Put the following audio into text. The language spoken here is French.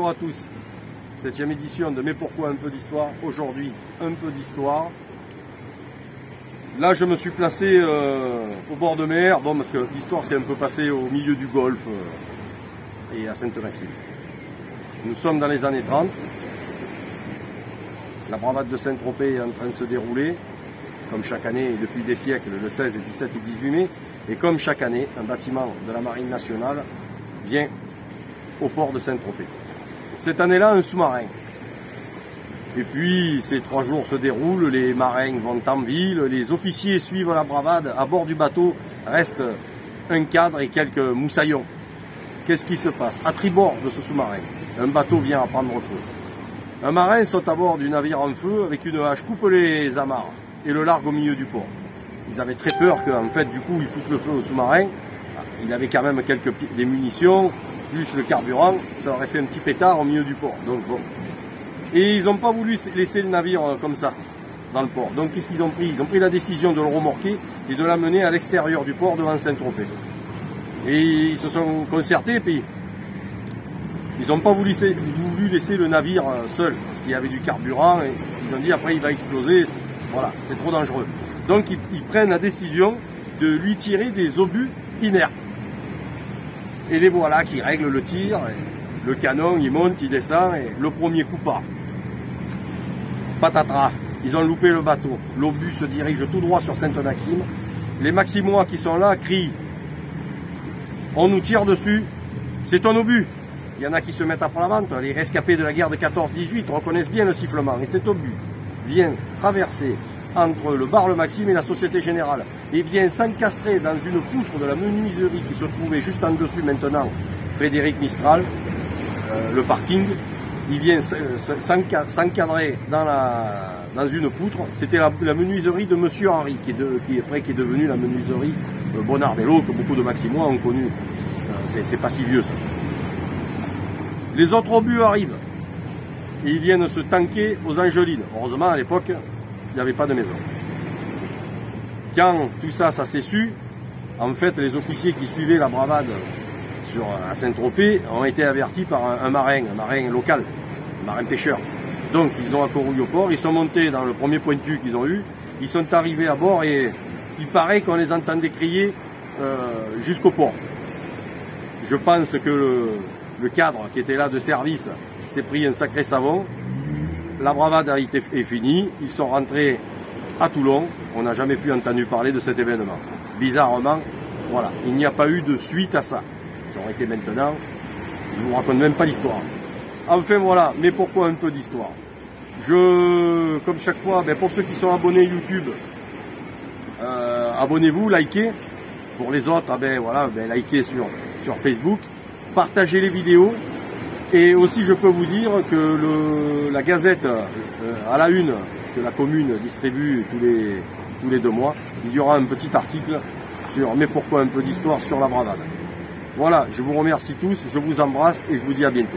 Bonjour à tous, 7e édition de Mais pourquoi un peu d'histoire. Aujourd'hui, un peu d'histoire. Là, je me suis placé au bord de mer, bon, parce que l'histoire s'est un peu passée au milieu du Golfe et à Sainte-Maxime. Nous sommes dans les années 30. La bravade de Saint-Tropez est en train de se dérouler, comme chaque année depuis des siècles, le 16, 17 et 18 mai. Et comme chaque année, un bâtiment de la Marine nationale vient au port de Saint-Tropez. Cette année-là, un sous-marin. Et puis, ces 3 jours se déroulent, les marins vont en ville, les officiers suivent la bravade. À bord du bateau reste un cadre et quelques moussaillons. Qu'est-ce qui se passe? À tribord de ce sous-marin, un bateau vient à prendre feu. Un marin saute à bord du navire en feu avec une hache, coupe les amarres et le largue au milieu du port. Ils avaient très peur qu'en fait, du coup, ils foutent le feu au sous-marin. Il avait quand même des munitions, plus le carburant, ça aurait fait un petit pétard au milieu du port. Donc bon. Et ils n'ont pas voulu laisser le navire comme ça, dans le port. Donc qu'est-ce qu'ils ont pris? Ils ont pris la décision de le remorquer et de l'amener à l'extérieur du port devant Saint-Tropez. Et ils se sont concertés, puis ils n'ont pas voulu laisser le navire seul, parce qu'il y avait du carburant, et ils ont dit après il va exploser, voilà, c'est trop dangereux. Donc ils prennent la décision de lui tirer des obus inertes. Et les voilà qui règlent le tir, et le canon il monte, il descend, et le premier coup part. Patatras, ils ont loupé le bateau. L'obus se dirige tout droit sur Sainte-Maxime. Les Maximois qui sont là crient: on nous tire dessus, c'est ton obus. Il y en a qui se mettent à la vente, les rescapés de la guerre de 14-18 reconnaissent bien le sifflement. Et cet obus vient traverser entre le bar Le Maxime et la Société Générale, et vient s'encastrer dans une poutre de la menuiserie qui se trouvait juste en dessus maintenant, Frédéric Mistral, le parking. Il vient s'encadrer dans une poutre. C'était la menuiserie de Monsieur Henri, qui est devenue la menuiserie Bonardello, que beaucoup de Maximois ont connu. C'est pas si vieux ça. Les autres obus arrivent, et ils viennent se tanker aux Angelines. Heureusement, à l'époque, il n'y avait pas de maison. Quand tout ça s'est su, en fait, les officiers qui suivaient la bravade à Saint-Tropez ont été avertis par un marin local, un marin pêcheur. Donc, ils ont accouru au port, ils sont montés dans le premier pointu qu'ils ont eu, ils sont arrivés à bord et il paraît qu'on les entendait crier jusqu'au port. Je pense que le cadre qui était là de service s'est pris un sacré savon. La bravade est finie, ils sont rentrés à Toulon, on n'a jamais pu entendre parler de cet événement. Bizarrement, voilà, il n'y a pas eu de suite à ça. Ça aurait été maintenant, je ne vous raconte même pas l'histoire. Enfin voilà, mais pourquoi un peu d'histoire? Comme chaque fois, pour ceux qui sont abonnés YouTube, abonnez-vous, likez. Pour les autres, likez sur Facebook, partagez les vidéos. Et aussi, je peux vous dire que la Gazette, à la une, que la commune distribue tous les 2 mois, il y aura un petit article sur Mais pourquoi un peu d'histoire sur la bravade. Voilà, je vous remercie tous, je vous embrasse et je vous dis à bientôt.